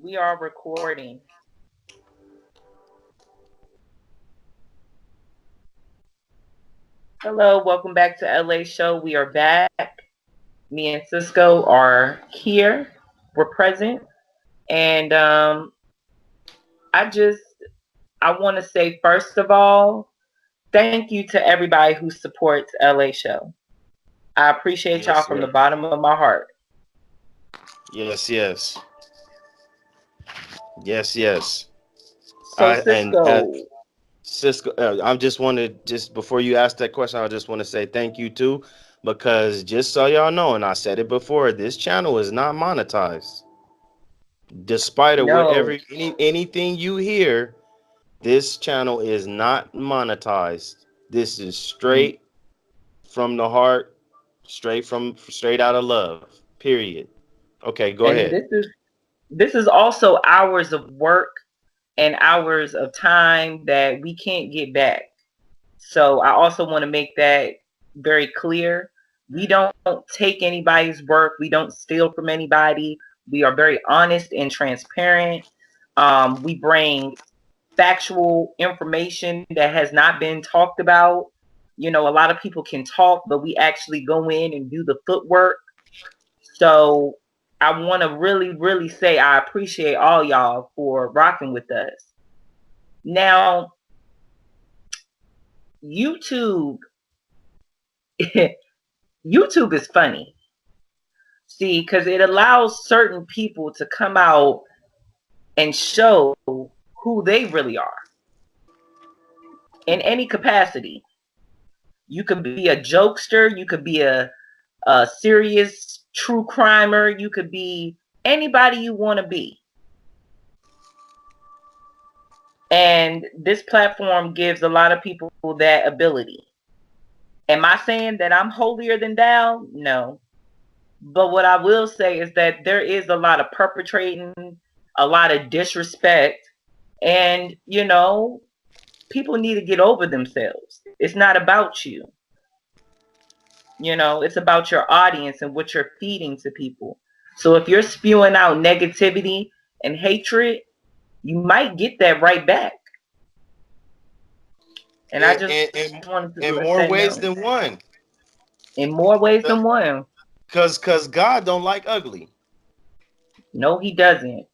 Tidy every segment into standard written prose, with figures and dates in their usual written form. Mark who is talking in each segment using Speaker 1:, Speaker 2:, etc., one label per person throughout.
Speaker 1: We are recording. Hello, welcome back to LA Show. We are back. Me and Cisco are here. We're present. And I just I want to say first of all, thank you to everybody who supports LA Show. I appreciate y'all
Speaker 2: Yes,
Speaker 1: from the
Speaker 2: yes,
Speaker 1: bottom of my heart.
Speaker 2: yes, yes, yes, yes.
Speaker 1: So
Speaker 2: And
Speaker 1: Cisco,
Speaker 2: Cisco, I just want to just before you ask that question, I just want to say thank you too, because just so y'all know, and I said it before, this channel is not monetized. Despite of
Speaker 1: no.
Speaker 2: whatever anything you hear, this channel is not monetized. This is straight from the heart, straight out of love. Period. Okay, go
Speaker 1: And
Speaker 2: ahead.
Speaker 1: this is also hours of work and hours of time that we can't get back. So I also want to make that very clear. We don't take anybody's work. We don't steal from anybody. We are very honest and transparent. We bring factual information that has not been talked about. You know, a lot of people can talk, but we actually go in and do the footwork. So I want to really say I appreciate all y'all for rocking with us. Now, YouTube, YouTube is funny. See, because it allows certain people to come out and show who they really are in any capacity. You could be a jokester, you could be a serious true crimer, you could be anybody you want to be. And this platform gives a lot of people that ability. Am I saying that I'm holier than thou? No. But what I will say is that there is a lot of perpetrating, a lot of disrespect, and people need to get over themselves. It's not about you. It's about your audience and what you're feeding to people. So if you're spewing out negativity and hatred, you might get that right back. And I
Speaker 2: In,
Speaker 1: just
Speaker 2: in,
Speaker 1: wanted
Speaker 2: in,
Speaker 1: to let
Speaker 2: in
Speaker 1: that
Speaker 2: more
Speaker 1: know.
Speaker 2: ways than one.
Speaker 1: In more ways than one.
Speaker 2: Cause God don't like ugly.
Speaker 1: No, he doesn't.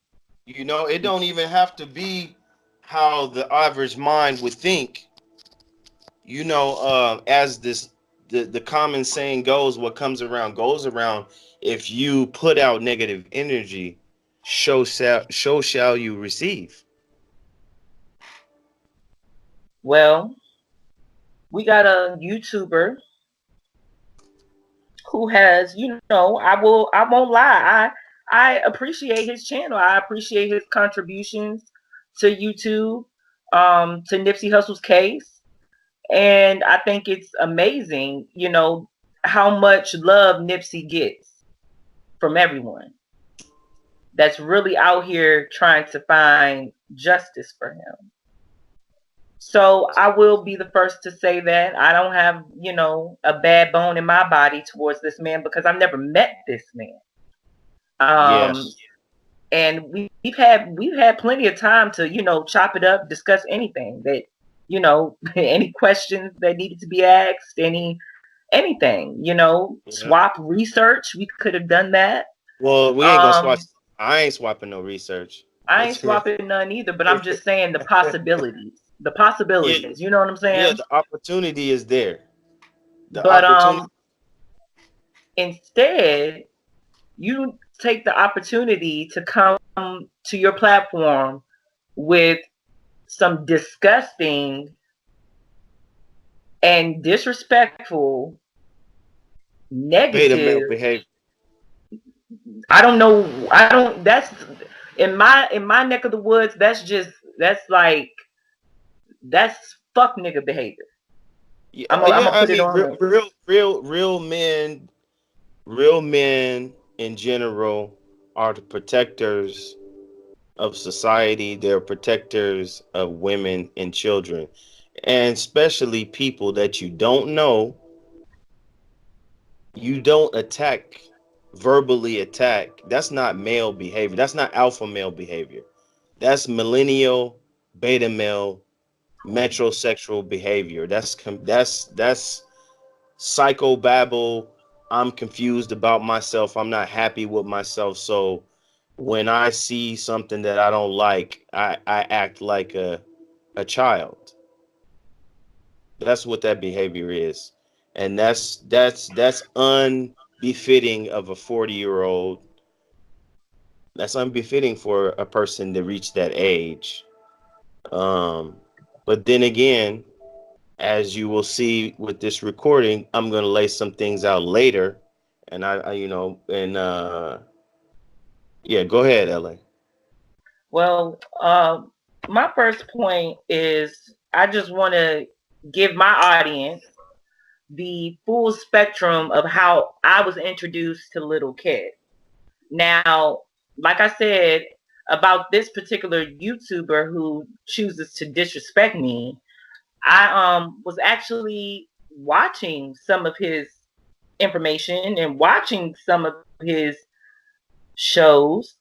Speaker 2: It don't even have to be how the average mind would think. As the common saying goes, what comes around goes around. If you put out negative energy, so shall you receive.
Speaker 1: Well, we got a YouTuber who has, I won't lie. I appreciate his channel. I appreciate his contributions to YouTube, to Nipsey Hussle's case. And I think it's amazing, how much love Nipsey gets from everyone that's really out here trying to find justice for him. So I will be the first to say that I don't have, a bad bone in my body towards this man because I've never met this man. Um,
Speaker 2: Yes.
Speaker 1: and we've had plenty of time to, chop it up, discuss anything that, any questions that needed to be asked, anything,
Speaker 2: Yeah.
Speaker 1: swap research. We could have done that.
Speaker 2: Well, we ain't gonna swatch.
Speaker 1: Um,
Speaker 2: I ain't swapping no research.
Speaker 1: I ain't swapping none either, but I'm just saying the possibilities. The
Speaker 2: Yeah,
Speaker 1: possibilities. You know what I'm
Speaker 2: yeah.
Speaker 1: saying?
Speaker 2: The opportunity is there. The
Speaker 1: But
Speaker 2: opportunity.
Speaker 1: instead, you take the opportunity to come to your platform with some disgusting and disrespectful,
Speaker 2: Beta male
Speaker 1: negative.
Speaker 2: behavior.
Speaker 1: I don't know. I don't. That's in my neck of the woods. That's like that's fuck nigga behavior. I'm
Speaker 2: Yeah,
Speaker 1: gonna I'm
Speaker 2: yeah.
Speaker 1: gonna
Speaker 2: I
Speaker 1: put it
Speaker 2: mean,
Speaker 1: on there.
Speaker 2: real men in general are the protectors of society. They're protectors of women and children, and especially people that you don't know. You don't attack. verbally attack, that's not male behavior. That's not alpha male behavior. That's millennial, beta male, metrosexual behavior. That's psychobabble. I'm confused about myself. I'm not happy with myself. So when I see something that I don't like, I act like a child. That's what that behavior is. And that's unbefitting of a 40-year-old. That's unbefitting for a person to reach that age. Um, but then again, as you will see with this recording, I'm gonna lay some things out later, and I you know, and yeah, go ahead, LA.
Speaker 1: Well, my first point is I just want to give my audience the full spectrum of how I was introduced to Little Kid. Now, like I said about this particular YouTuber who chooses to disrespect me, I was actually watching some of his information and watching some of his shows,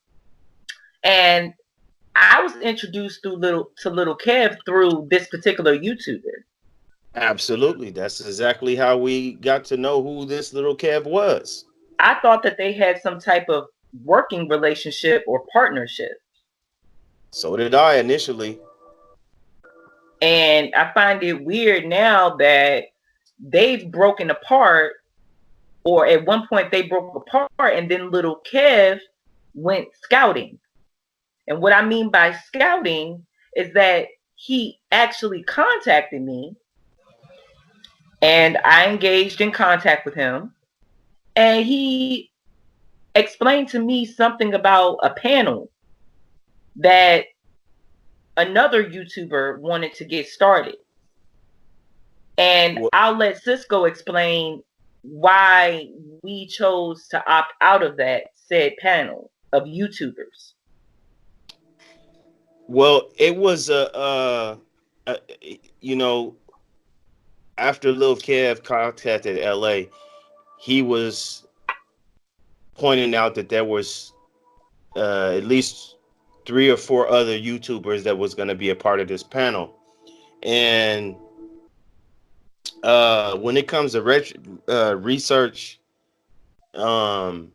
Speaker 1: and I was introduced to Little Kev through this particular YouTuber.
Speaker 2: Absolutely, that's exactly how we got to know who this little Kev was.
Speaker 1: I thought that they had some type of working relationship or partnership.
Speaker 2: So did I initially.
Speaker 1: And I find it weird now that they've broken apart, or at one point they broke apart, and then Little Kev went scouting. And what I mean by scouting is that he actually contacted me, and I engaged in contact with him, and he explained to me something about a panel that another YouTuber wanted to get started. And
Speaker 2: Well,
Speaker 1: I'll let Cisco explain why we chose to opt out of that said panel of YouTubers.
Speaker 2: well, it was a you know, after Lil Kev contacted LA, he was pointing out that there was at least 3 or 4 other YouTubers that was going to be a part of this panel. And when it comes to research, um,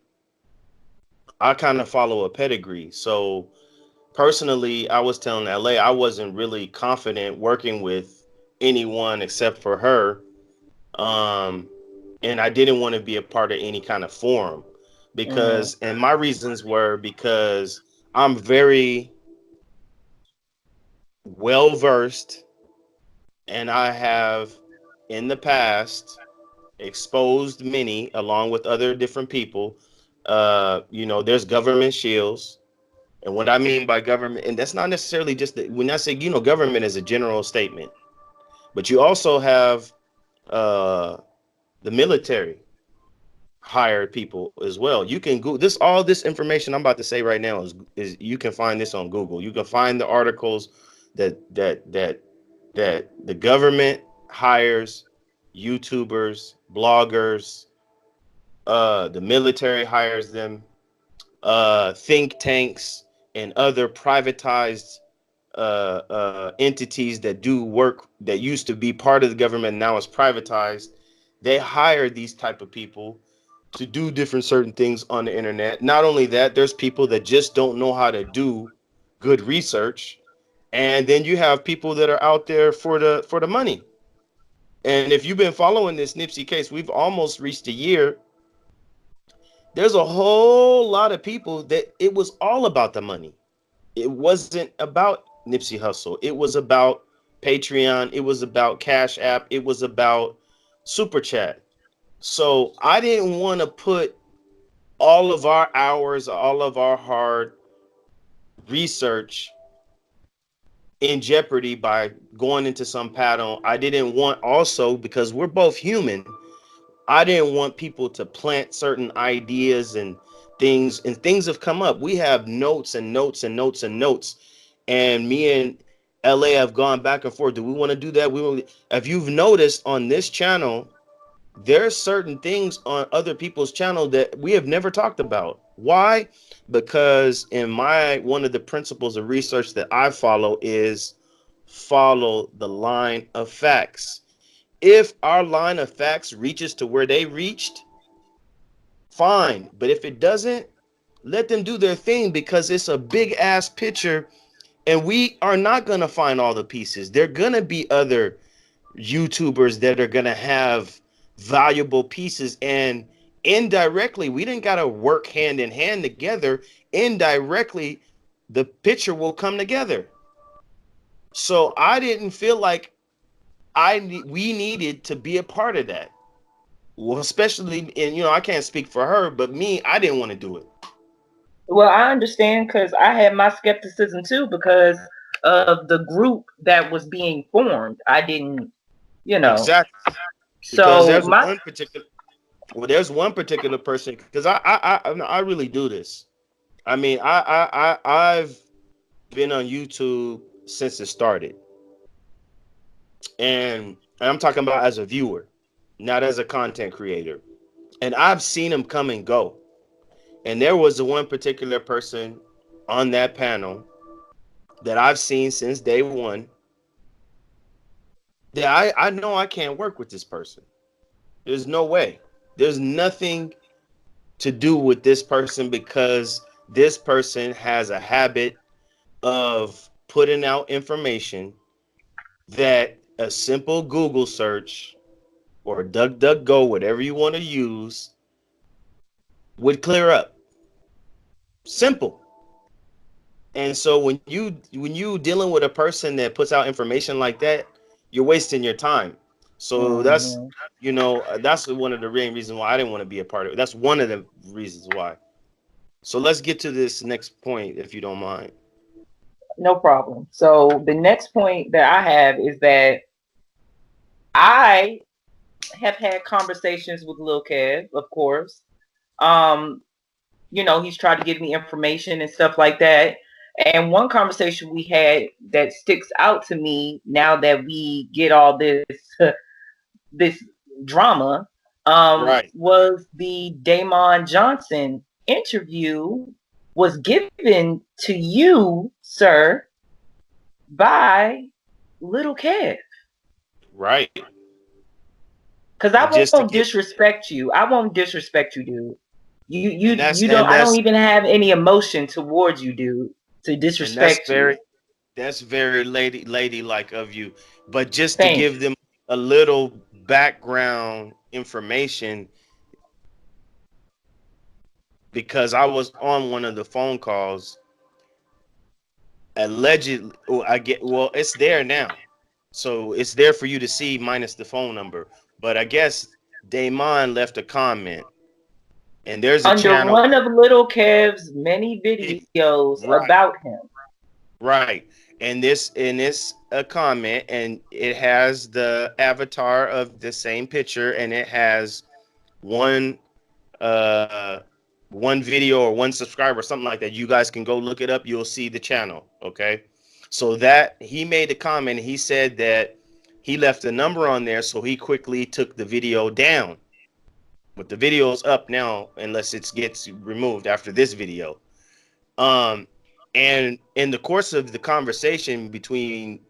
Speaker 2: I kind of follow a pedigree. So personally, I was telling LA I wasn't really confident working with anyone except for her. Um, and I didn't want to be a part of any kind of forum
Speaker 1: Mm-hmm.
Speaker 2: because, and my reasons were because I'm very well versed and I have in the past exposed many along with other different people. There's government shields. And what I mean by government, and that's not necessarily just when I say, government is a general statement, but you also have uh, the military hired people as well. You can go this all this information I'm about to say right now is you can find this on Google. You can find the articles that the government hires YouTubers, bloggers, the military hires them, think tanks and other privatized entities that do work that used to be part of the government now is privatized. They hire these type of people to do different certain things on the internet. Not only that, there's people that just don't know how to do good research, and then you have people that are out there for the money. And if you've been following this Nipsey case, we've almost reached a year. There's a whole lot of people that it was all about the money. It wasn't about Nipsey Hussle. It was about Patreon. It was about Cash App. It was about Super Chat. So I didn't want to put all of our hours, all of our hard research in jeopardy by going into some panel. I didn't want also, because we're both human, I didn't want people to plant certain ideas and things have come up. We have notes and notes and notes and notes. And me and LA have gone back and forth. Do we want to do that? If you've noticed on this channel, There are certain things on other people's channel that we have never talked about. Why? Because in my one of the principles of research that I follow is follow the line of facts. If our line of facts reaches to where they reached, fine. But if it doesn't, let them do their thing, because it's a big ass picture and we are not going to find all the pieces. There are going to be other YouTubers that are going to have valuable pieces, and indirectly, we didn't got to work hand in hand together. Indirectly, the picture will come together. So I didn't feel like we needed to be a part of that. Well, especially, and I can't speak for her, but me, I didn't want to do it.
Speaker 1: Well, I understand because I had my skepticism too because of the group that was being formed. I didn't, you know.
Speaker 2: Exactly, because
Speaker 1: So my
Speaker 2: there's one particular person, because I really do this. I mean, I've been on YouTube since it started, and I'm talking about as a viewer, not as a content creator. And I've seen them come and go. And there was the one particular person on that panel that I've seen since day one that I know I can't work with this person. There's no way. There's nothing to do with this person, because this person has a habit of putting out information that a simple Google search or DuckDuckGo, whatever you want to use, would clear up. Simple. And so when you dealing with a person that puts out information like that, you're wasting your time. So that's
Speaker 1: Mhm.
Speaker 2: that's one of the main reasons why I didn't want to be a part of it. That's one of the reasons why. So let's get to this next point, if you don't mind.
Speaker 1: No problem. So the next point that I have is that I have had conversations with Lil Kev, of course. Um, he's tried to give me information and stuff like that. And one conversation we had that sticks out to me now that we get all this this drama
Speaker 2: Right,
Speaker 1: was the Damon Johnson interview was given to you, sir, by Little Kev.
Speaker 2: right.
Speaker 1: Because
Speaker 2: And
Speaker 1: I
Speaker 2: just to
Speaker 1: won't
Speaker 2: get
Speaker 1: disrespect you. I won't disrespect you, dude. You
Speaker 2: and
Speaker 1: you
Speaker 2: that's
Speaker 1: you don't.
Speaker 2: and
Speaker 1: I don't
Speaker 2: that's
Speaker 1: even have any emotion towards you, dude, to
Speaker 2: and that's
Speaker 1: disrespect you.
Speaker 2: very that's very ladylike of you. But just to
Speaker 1: Thanks.
Speaker 2: give them a little background information, because I was on one of the phone calls. Allegedly, it's there now, so it's there for you to see minus the phone number. But I guess Damon left a comment, and there's a
Speaker 1: Under
Speaker 2: channel.
Speaker 1: one of Little Kev's many videos
Speaker 2: Right,
Speaker 1: about him.
Speaker 2: right. And this in this a comment, and it has the avatar of the same picture, and it has one uh one video or one subscriber or something like that. You guys can go look it up. You'll see the channel. Okay. So that he made a comment. He said that he left a number on there, so he quickly took the video down. But the video is up now unless it gets removed after this video. Um, and in the course of the conversation between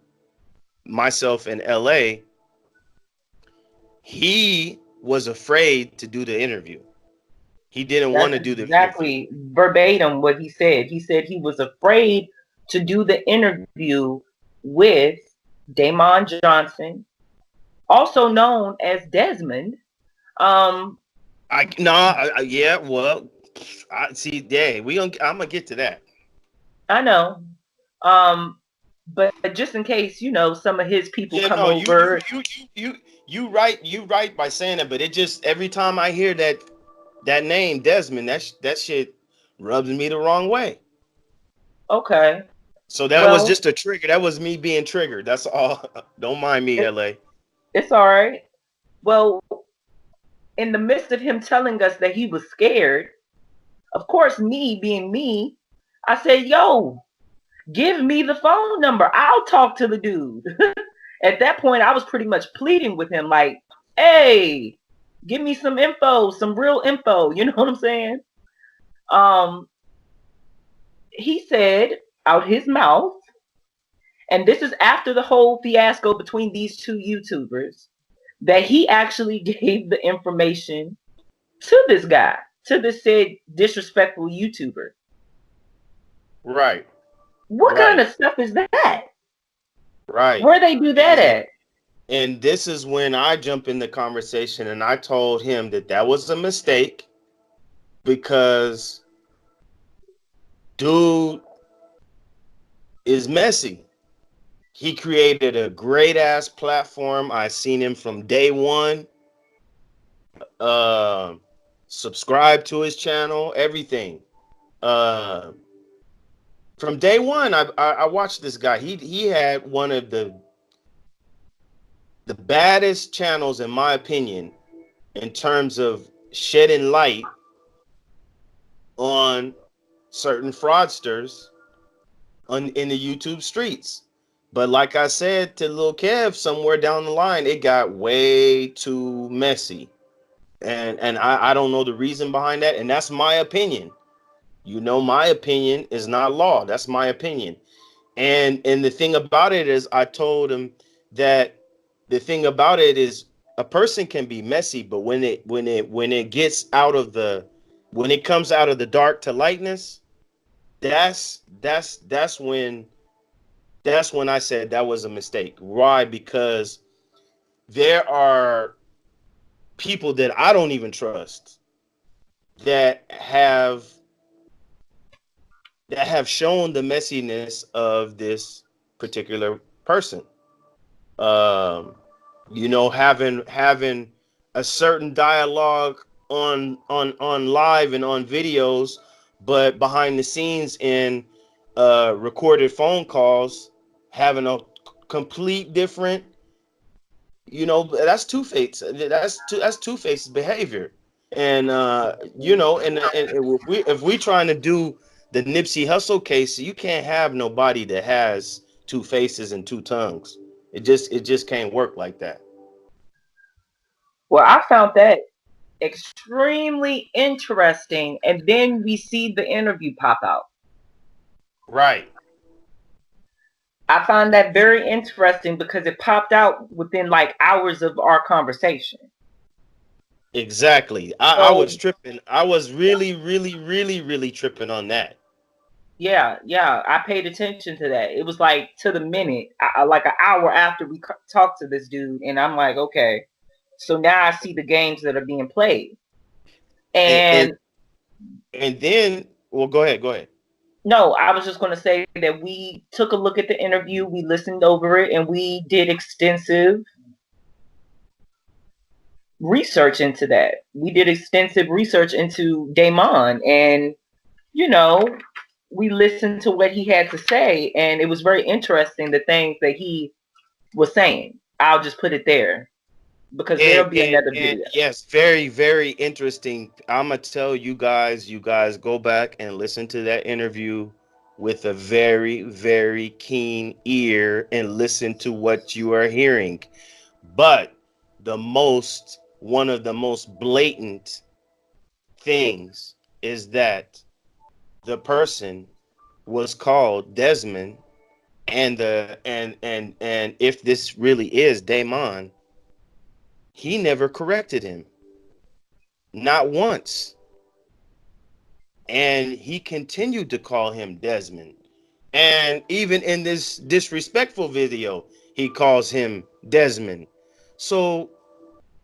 Speaker 2: myself and LA, he was afraid to do the interview. He didn't want
Speaker 1: That's
Speaker 2: to do the interview.
Speaker 1: exactly verbatim what he said. He said he was afraid to do the interview with Damon Johnson, also known as Desmond. Um,
Speaker 2: I no, yeah, well, I see. Yeah, I'm gonna get to that.
Speaker 1: I know. Um, but just in case, some of his people
Speaker 2: Yeah,
Speaker 1: come
Speaker 2: no,
Speaker 1: over.
Speaker 2: you right by saying that, but it just every time I hear that name Desmond, that shit rubs me the wrong way.
Speaker 1: Okay.
Speaker 2: So that was
Speaker 1: Well,
Speaker 2: just a trigger. That was me being triggered. That's all. Don't mind me,
Speaker 1: it,
Speaker 2: LA.
Speaker 1: it's all right. Well, in the midst of him telling us that he was scared, of course, me being me, I said, yo, give me the phone number. I'll talk to the dude. At that point, I was pretty much pleading with him, like, hey, Give me some info, some real info. You know what I'm saying? Um, he said out his mouth, and this is after the whole fiasco between these two YouTubers, that he actually gave the information to this guy, to this said disrespectful YouTuber.
Speaker 2: Right.
Speaker 1: What kind
Speaker 2: Right.
Speaker 1: of stuff is that?
Speaker 2: Right.
Speaker 1: Where they do that
Speaker 2: And
Speaker 1: at?
Speaker 2: and this is when I jump in the conversation and I told him that that was a mistake because dude is messy. He created a great ass platform. I seen him from day one. Uh, subscribe to his channel, everything. Uh, from day one, I watched this guy. He had one of the baddest channels, in my opinion, in terms of shedding light on certain fraudsters in the YouTube streets. But like I said to Lil Kev, somewhere down the line, it got way too messy. And I don't know the reason behind that. And that's my opinion. You know, my opinion is not law. That's my opinion. And the thing about it is I told him that the thing about it is a person can be messy, but when it gets out of the when it comes out of the dark to lightness, that's when I said that was a mistake. Why? Because there are people that I don't even trust that have shown the messiness of this particular person. Um, you know, having a certain dialogue on live and on videos, but behind the scenes in recorded phone calls, having a complete different. You know, that's two-faced. That's two-faced behavior. And you know, and if we trying to do the Nipsey Hussle case, you can't have nobody that has two faces and two tongues. It just can't work like that.
Speaker 1: Well, I found that extremely interesting. And then we see the interview pop out.
Speaker 2: Right.
Speaker 1: I found that very interesting because it popped out within like hours of our conversation.
Speaker 2: Exactly. I
Speaker 1: So
Speaker 2: was tripping. I was really, really, really, really tripping on that.
Speaker 1: yeah, yeah, I paid attention to that. It was like to the minute, like an hour after we talked to this dude, and I'm like, okay, so now I see the games that are being played.
Speaker 2: And and,
Speaker 1: And
Speaker 2: and then, well, go ahead. Go ahead.
Speaker 1: no, I was just going to say that we took a look at the interview, we listened over it, and we did extensive research into that. We did extensive research into Damon, and you know, we listened to what he had to say, and it was very interesting the things that he was saying. I'll just put it there because
Speaker 2: And
Speaker 1: there'll be
Speaker 2: and
Speaker 1: another
Speaker 2: and
Speaker 1: video.
Speaker 2: yes, very, very interesting. I'm gonna tell you guys go back and listen to that interview with a very, very keen ear and listen to what you are hearing. But one of the most blatant things is that the person was called Desmond, and if this really is Damon, he never corrected him. Not once. And he continued to call him Desmond. And even in this disrespectful video, he calls him Desmond. So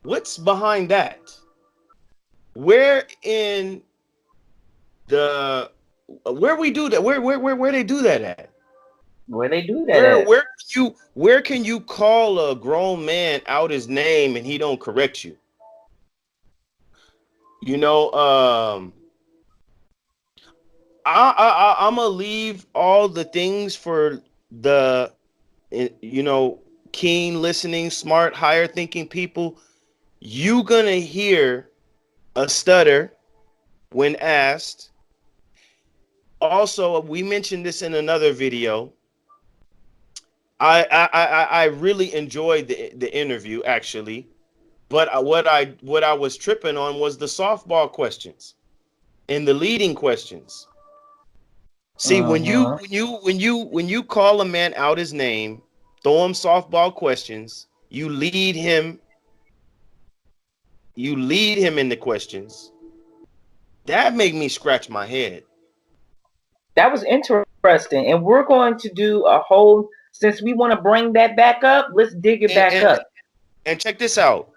Speaker 2: what's behind that? Where in the where we do that? Where they do that at?
Speaker 1: Where they do that
Speaker 2: Where
Speaker 1: at?
Speaker 2: where can you call a grown man out his name and he don't correct you? You know, I'm gonna leave all the things for the you know keen listening, smart, higher thinking people. You gonna hear a stutter when asked. Also, we mentioned this in another video. I really enjoyed the interview actually, But what I was tripping on was the softball questions and the leading questions. See,
Speaker 1: Uh-huh.
Speaker 2: when you call a man out his name, throw him softball questions, you lead him in the questions. That made me scratch my head.
Speaker 1: That was interesting. And we're going to do a whole, since we want to bring that back up, let's dig it
Speaker 2: And,
Speaker 1: back
Speaker 2: and
Speaker 1: up.
Speaker 2: and check this out.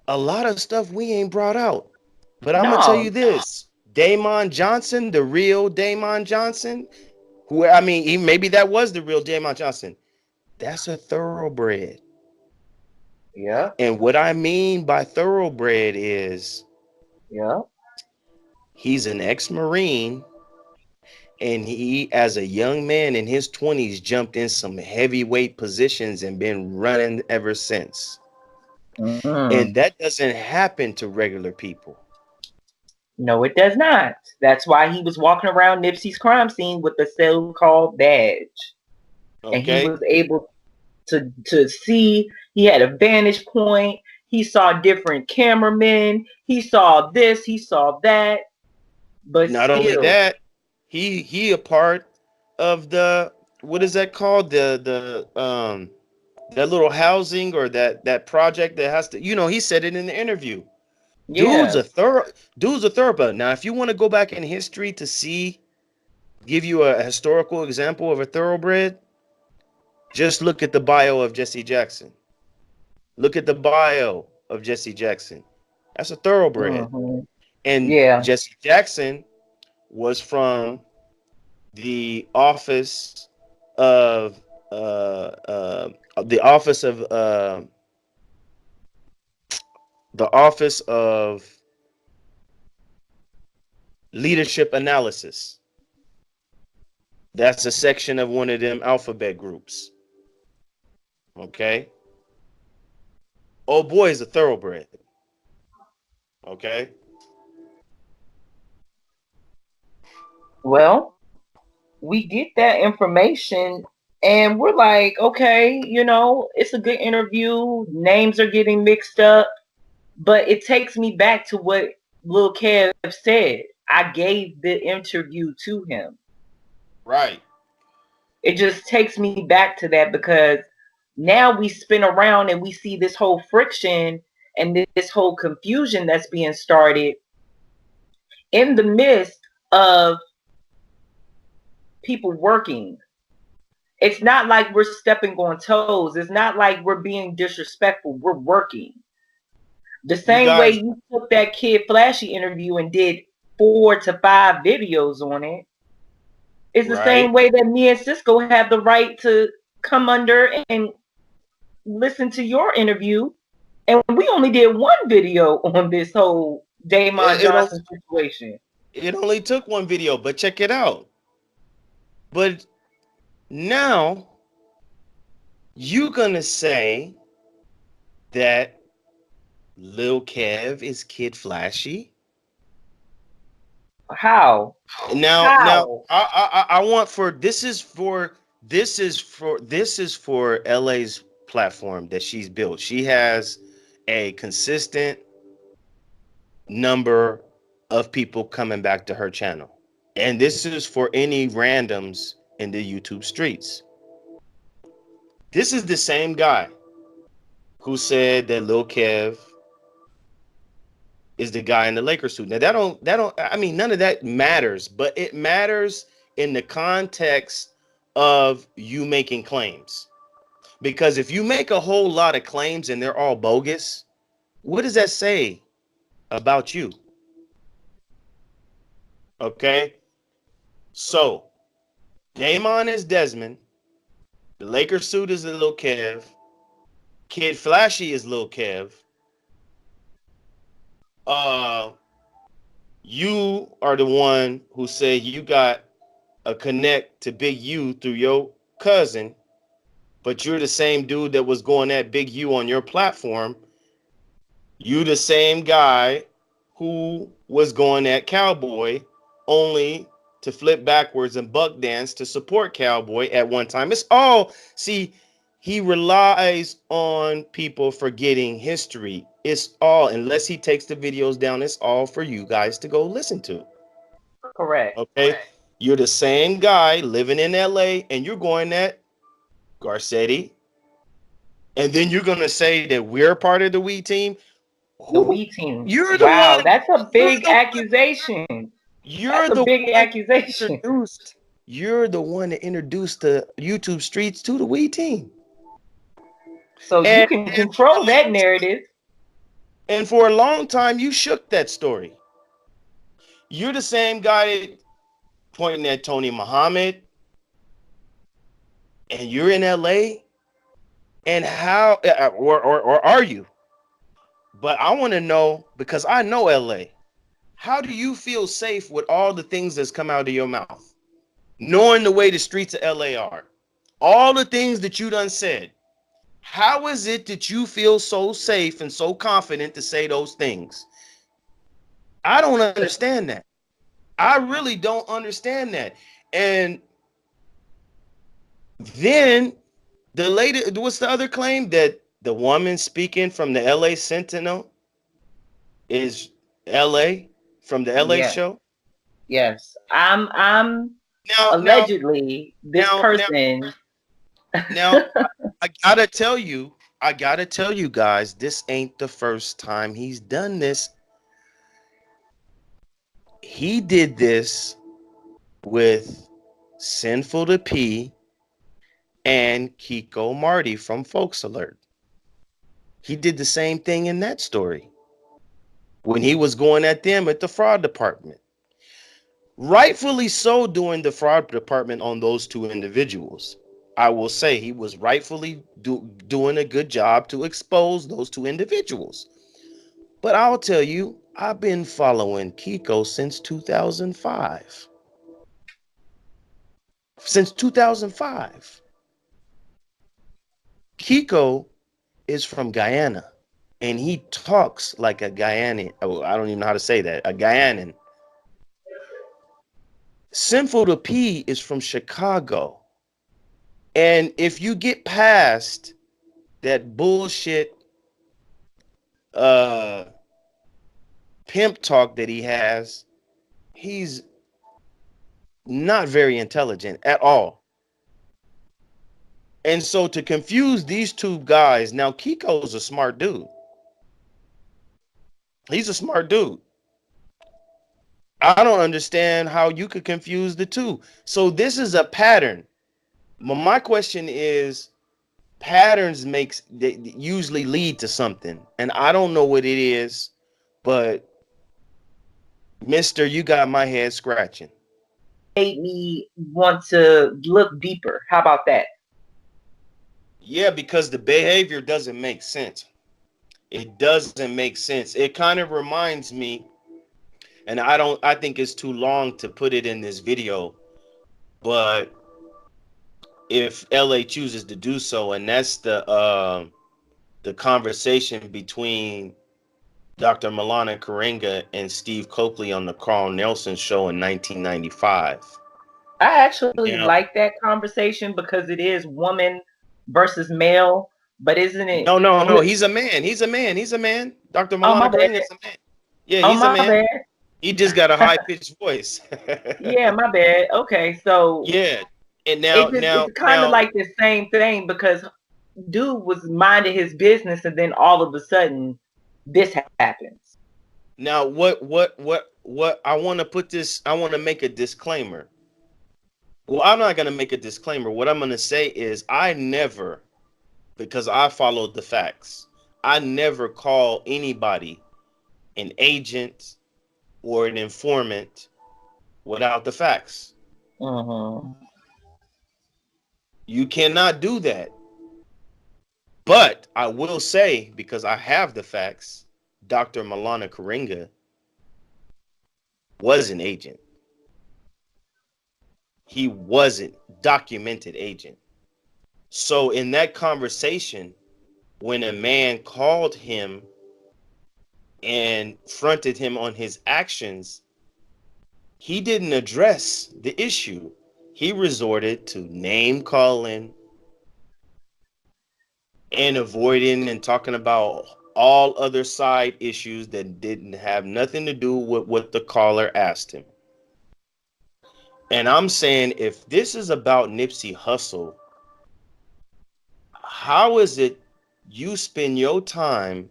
Speaker 2: A lot of stuff we ain't brought out. But I'm gonna tell
Speaker 1: No.
Speaker 2: you this: Damon Johnson, the real Damon Johnson, who I mean, maybe that was the real Damon Johnson. That's a thoroughbred.
Speaker 1: Yeah.
Speaker 2: And what I mean by thoroughbred is
Speaker 1: Yeah.
Speaker 2: he's an ex-Marine, and he, as a young man in his 20s, jumped in some heavyweight positions and been running ever since.
Speaker 1: Mm-hmm.
Speaker 2: And that doesn't happen to regular people.
Speaker 1: No, it does not. That's why he was walking around Nipsey's crime scene with the so-called badge. And he
Speaker 2: Okay?
Speaker 1: was able to see, he had a vantage point. He saw different cameramen. He saw this, he saw that. But
Speaker 2: Not only
Speaker 1: still,
Speaker 2: that, he a part of the, what is that called? The that little housing, or that project that has to, he said it in the interview. Dude's
Speaker 1: yeah.
Speaker 2: a thorough dude's a thoroughbred. Now, if you want to go back in history to see, give you a historical example of a thoroughbred, just look at the bio of Jesse Jackson. Look at the bio of Jesse Jackson. That's a thoroughbred.
Speaker 1: Mm-hmm.
Speaker 2: And
Speaker 1: Yeah.
Speaker 2: Jesse Jackson was from the office of the office of the office of leadership analysis. That's a section of one of them alphabet groups. Okay. Oh boy is a thoroughbred. Okay.
Speaker 1: Well, we get that information and we're like, okay, it's a good interview. Names are getting mixed up, but it takes me back to what Lil Kev said. I gave the interview to him.
Speaker 2: Right.
Speaker 1: It just takes me back to that because now we spin around and we see this whole friction and this whole confusion that's being started in the midst of people working. It's not like we're stepping on toes. It's not like we're being disrespectful. We're working. The
Speaker 2: You
Speaker 1: same way
Speaker 2: guys,
Speaker 1: you took that Kid Flashy interview and did 4 to 5 videos on it, it's the
Speaker 2: right?
Speaker 1: same way that me and Cisco have the right to come under and listen to your interview. And we only did one video on this whole Damon
Speaker 2: It, it, on-
Speaker 1: Johnson situation.
Speaker 2: it only took one video, but check it out. But now you're gonna say that Lil Kev is Kid Flashy.
Speaker 1: How?
Speaker 2: Now,
Speaker 1: How?
Speaker 2: I want for this is for LA's platform that she's built. She has a consistent number of people coming back to her channel, and this is for any randoms in the YouTube streets. This is the same guy who said that Lil Kev is the guy in the Lakers suit. Now I mean, none of that matters, but it matters in the context of you making claims. Because if you make a whole lot of claims and they're all bogus, what does that say about you? Okay. So Damon is Desmond. The Lakers suit is a Lil Kev. Kid Flashy is Lil Kev. Uh, you are the one who said you got a connect to Big U through your cousin, but you're the same dude that was going at Big U on your platform. You the same guy who was going at Cowboy, only to flip backwards and buck dance to support Cowboy at one time. It's all, see, he relies on people forgetting history. It's all, unless he takes the videos down, it's all for you guys to go listen to.
Speaker 1: Correct.
Speaker 2: Okay. You're the same guy living in LA and you're going at Garcetti. And then you're gonna say that we're part of the we team.
Speaker 1: The
Speaker 2: Who?
Speaker 1: we team.
Speaker 2: You're the
Speaker 1: Wow,
Speaker 2: one.
Speaker 1: that's a
Speaker 2: You're
Speaker 1: big
Speaker 2: the
Speaker 1: accusation.
Speaker 2: you're
Speaker 1: That's a
Speaker 2: the
Speaker 1: big
Speaker 2: one
Speaker 1: accusation.
Speaker 2: introduced. You're the one that introduced the YouTube streets to the we team.
Speaker 1: So you
Speaker 2: And
Speaker 1: can control that narrative.
Speaker 2: and for a long time you shook that story. You're the same guy pointing at Tony Muhammad, and you're in LA. And how, or are you? But I want to know, because I know LA. How do you feel safe with all the things that's come out of your mouth? Knowing the way the streets of LA are, all the things that you done said. How is it that you feel so safe and so confident to say those things? I don't understand that. I really don't understand that. And then the latest, what's the other claim? That the woman speaking from the LA Sentinel is LA, from the LA
Speaker 1: Yes,
Speaker 2: show.
Speaker 1: yes. I'm
Speaker 2: Now, now,
Speaker 1: allegedly this
Speaker 2: now, now,
Speaker 1: person.
Speaker 2: now, I gotta tell you guys, this ain't the first time he's done this. He did this with Sinful to P and Kiko Marty from Folks Alert. He did the same thing in that story when he was going at them at the fraud department. Rightfully so, doing the fraud department on those two individuals. I will say he was rightfully doing a good job to expose those two individuals. But I'll tell you, I've been following Kiko since 2005. Since 2005. Kiko is from Guyana, and he talks like a Guyanan. Oh, I don't even know how to say that. A Guyanan. Sinful to P is from Chicago. And if you get past that bullshit uh pimp talk that he has, he's not very intelligent at all. And so to confuse these two guys, now Kiko's a smart dude. He's a smart dude. I don't understand how you could confuse the two. So this is a pattern. My question is, patterns makes they usually lead to something, and I don't know what it is, but mister, you got my head scratching.
Speaker 1: Made me want to look deeper. How about that?
Speaker 2: Yeah, because the behavior doesn't make sense. It doesn't make sense. It kind of reminds me, and I think it's too long to put it in this video, but if LA chooses to do so, and that's the conversation between Dr. Milana Karenga and Steve Copley on the Carl Nelson show in 1995.
Speaker 1: I actually
Speaker 2: Now,
Speaker 1: like that conversation because it is woman versus male, but isn't it?
Speaker 2: no, he's a man. He's a man. He's a man. Dr.
Speaker 1: Oh
Speaker 2: Milana
Speaker 1: my bad.
Speaker 2: Karenga is a man. Yeah,
Speaker 1: Oh
Speaker 2: he's a
Speaker 1: my
Speaker 2: man.
Speaker 1: bad.
Speaker 2: He just got a high pitched voice.
Speaker 1: Yeah, my bad. Okay, so
Speaker 2: Yeah, and
Speaker 1: it's kind of like the same thing because dude was minding his business and then all of a sudden this happens.
Speaker 2: now what I want to put this. I want to make a disclaimer. Well, I'm not going to make a disclaimer. What I'm going to say is I never, because I followed the facts, I never call anybody an agent or an informant without the facts.
Speaker 1: Mm-hmm.
Speaker 2: You cannot do that. But I will say, because I have the facts, Dr. Milana Karenga was an agent. He wasn't documented agent. So in that conversation, when a man called him and fronted him on his actions, he didn't address the issue. He resorted to name calling and avoiding and talking about all other side issues that didn't have nothing to do with what the caller asked him. And I'm saying, if this is about Nipsey Hussle, how is it you spend your time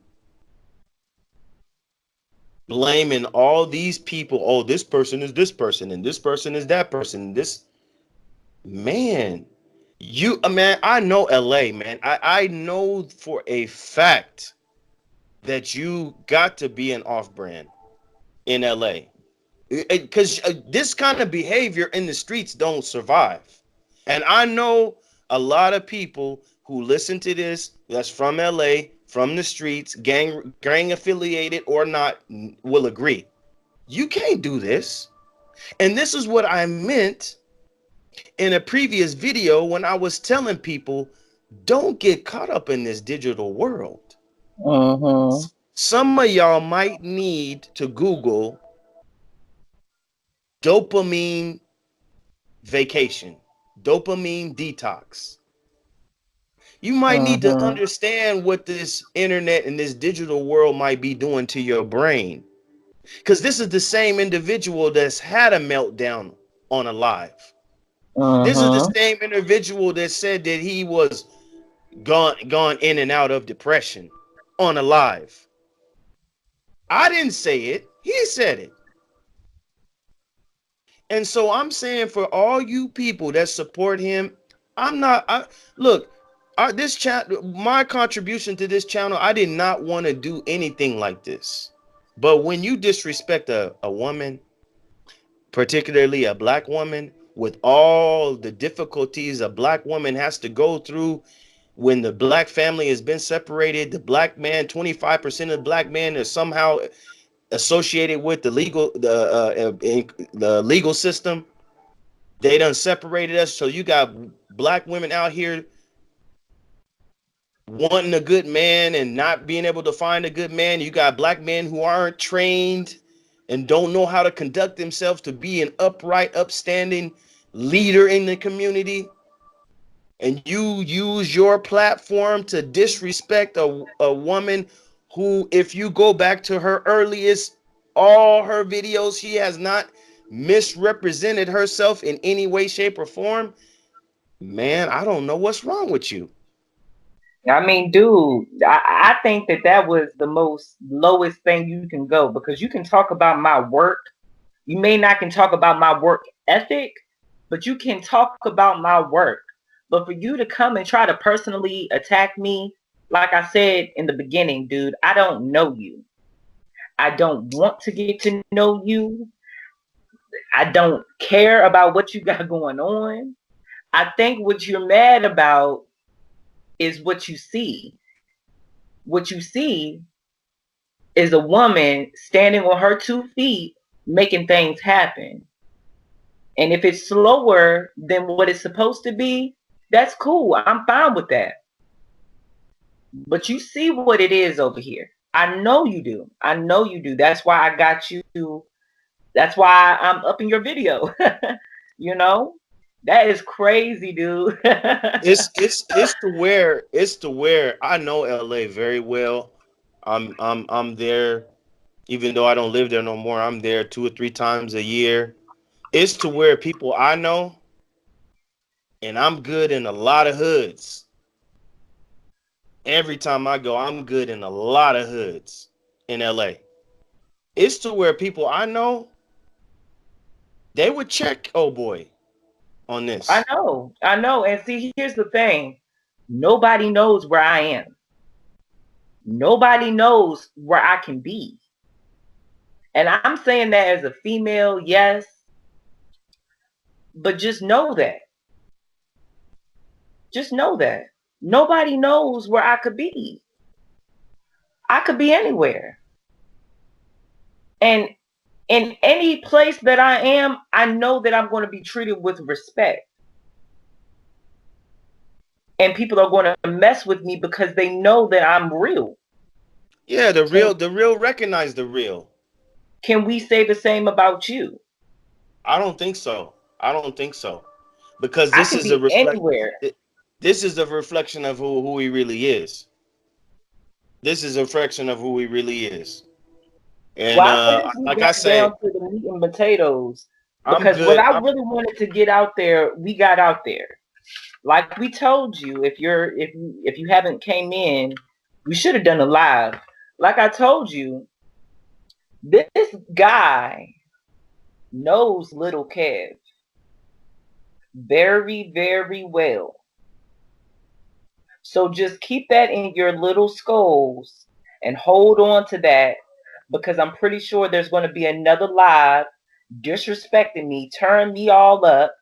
Speaker 2: blaming all these people? Oh, this person is this person, and this person is that person. This man, man, I know LA, man. I know for a fact that you got to be an off brand in LA. Because this kind of behavior in the streets don't survive. And I know a lot of people who listen to this that's from LA, from the streets, gang affiliated or not, will agree. You can't do this. And this is what I meant in a previous video when I was telling people, don't get caught up in this digital world.
Speaker 1: Mm-hmm.
Speaker 2: Some of y'all might need to Google dopamine vacation, dopamine detox. You might need to
Speaker 1: Mm-hmm.
Speaker 2: understand what this internet and this digital world might be doing to your brain. Because this is the same individual that's had a meltdown on a live. This is the
Speaker 1: Mm-hmm.
Speaker 2: same individual that said that he was gone in and out of depression on a live. I didn't say it. He said it. And so I'm saying, for all you people that support him, look, this channel, my contribution to this channel, I did not want to do anything like this. But when you disrespect a woman, particularly a black woman, with all the difficulties a black woman has to go through when the black family has been separated, the black man, 25% of the black men are somehow associated with the legal system. They done separated us. So you got black women out here wanting a good man and not being able to find a good man. You got black men who aren't trained and don't know how to conduct themselves to be an upright, upstanding leader in the community. And you use your platform to disrespect a woman who, if you go back to her earliest, all her videos, she has not misrepresented herself in any way, shape, or form. Man, I don't know what's wrong with you.
Speaker 1: I mean, dude, I think that was the most lowest thing you can go, because you can talk about my work. You may not can talk about my work ethic, but you can talk about my work. But for you to come and try to personally attack me, like I said in the beginning, dude, I don't know you. I don't want to get to know you. I don't care about what you got going on. I think what you're mad about is what you see. What you see is a woman standing on her 2 feet making things happen. And if it's slower than what it's supposed to be, that's cool. I'm fine with that. But you see what it is over here. I know you do. I know you do. That's why I got you. That's why I'm up in your video. You know? That is crazy, dude.
Speaker 2: It's to where I know LA very well. I'm there, even though I don't live there no more. I'm there 2 or 3 times a year. It's to where people I know, and I'm good in a lot of hoods. Every time I go, I'm good in a lot of hoods in LA. It's to where people I know, they would check, oh boy, on
Speaker 1: I
Speaker 2: this.
Speaker 1: know. I know. And see, here's the thing. Nobody knows where I am. Nobody knows where I can be. And I'm saying that as a female, yes, but just know that. Just know that. Nobody knows where I could be. I could be anywhere. And in any place that I am, I know that I'm going to be treated with respect. And people are going to mess with me because they know that I'm real.
Speaker 2: Yeah,
Speaker 1: Can
Speaker 2: the real recognize the real.
Speaker 1: can we say the same about you?
Speaker 2: I don't think so. I don't think so. Because
Speaker 1: I can be anywhere.
Speaker 2: this is a reflection of who he really is. This is a fraction of who he really is. And
Speaker 1: Well, I think we
Speaker 2: like I
Speaker 1: got down
Speaker 2: say,
Speaker 1: to the meat and potatoes
Speaker 2: I'm
Speaker 1: because what
Speaker 2: good.
Speaker 1: I really wanted to get out there, we got out there. Like we told you, if you haven't came in, we should have done a live. Like I told you, this guy knows little Kev very, very well. So just keep that in your little skulls and hold on to that because I'm pretty sure there's going to be another live disrespecting me, turn me all up,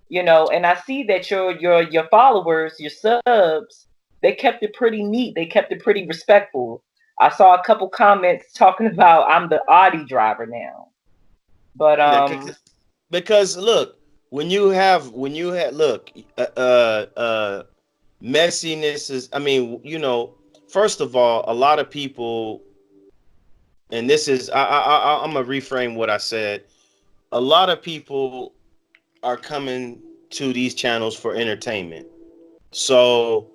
Speaker 1: and I see that your followers, your subs, they kept it pretty neat. They kept it pretty respectful. I saw a couple comments talking about I'm the Audi driver now. But
Speaker 2: Yeah, because look, when you have look, messiness is. I mean, first of all, a lot of people, and this is I'm gonna reframe what I said. A lot of people are coming to these channels for entertainment, so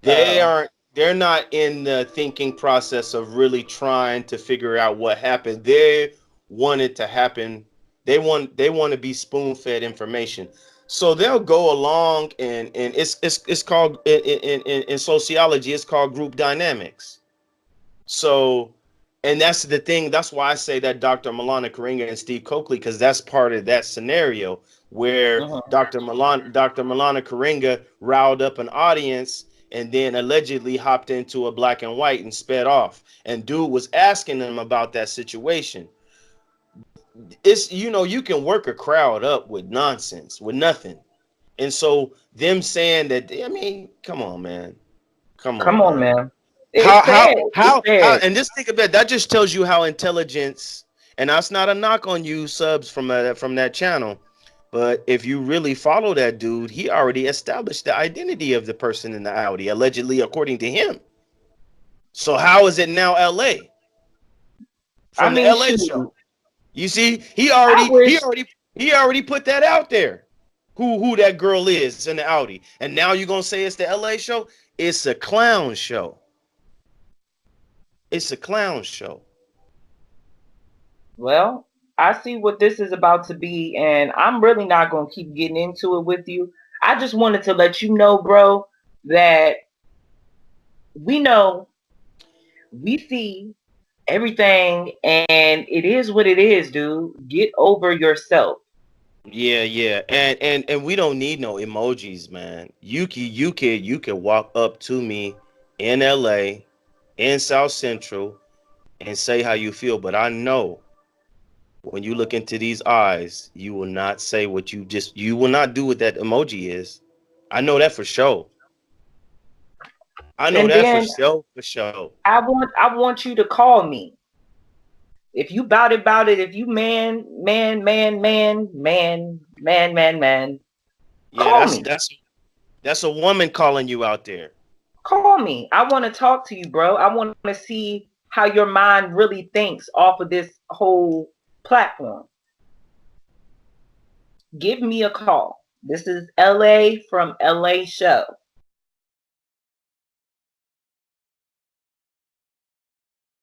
Speaker 2: they're not in the thinking process of really trying to figure out what happened. They want it to happen. They want to be spoon-fed information. So they'll go along and it's called in sociology, it's called group dynamics. So, and that's the thing. That's why I say that Dr. Milana Karinga and Steve Coakley, because that's part of that scenario where
Speaker 1: uh-huh.
Speaker 2: Dr. Milana Karinga riled up an audience and then allegedly hopped into a black and white and sped off. And dude was asking them about that situation. It's you can work a crowd up with nonsense, with nothing. And so them saying that, I mean, come on, man. Come on,
Speaker 1: Come on,
Speaker 2: man.
Speaker 1: man.
Speaker 2: How
Speaker 1: It's
Speaker 2: how
Speaker 1: sad. It's
Speaker 2: how
Speaker 1: sad.
Speaker 2: and just think about that, just tells you how intelligence, and that's not a knock on you subs from that channel, but if you really follow that dude, he already established the identity of the person in the Audi, allegedly, according to him. So how is it now LA
Speaker 1: I
Speaker 2: from the
Speaker 1: mean,
Speaker 2: LA
Speaker 1: shoot.
Speaker 2: show? You see,
Speaker 1: I wish.
Speaker 2: he already put that out there. Who that girl is in the Audi. And now you're gonna say it's the LA show? It's a clown show. It's a clown show.
Speaker 1: Well, I see what this is about to be, and I'm really not going to keep getting into it with you. I just wanted to let you know, bro, that we know, we see everything, and it is what it is, dude. Get over yourself.
Speaker 2: Yeah, yeah, and we don't need no emojis, man. You can walk up to me in LA, in South Central, and say how you feel. But I know when you look into these eyes, you will not say what you will not do what that emoji is. I know that for sure. I know
Speaker 1: And
Speaker 2: that for
Speaker 1: then
Speaker 2: sure, for sure.
Speaker 1: I want you to call me. If you bout it, if you man,
Speaker 2: Yeah,
Speaker 1: call me.
Speaker 2: that's a woman calling you out there.
Speaker 1: Call me. I want to talk to you, bro. I want to see how your mind really thinks off of this whole platform. Give me a call. This is LA from LA Show.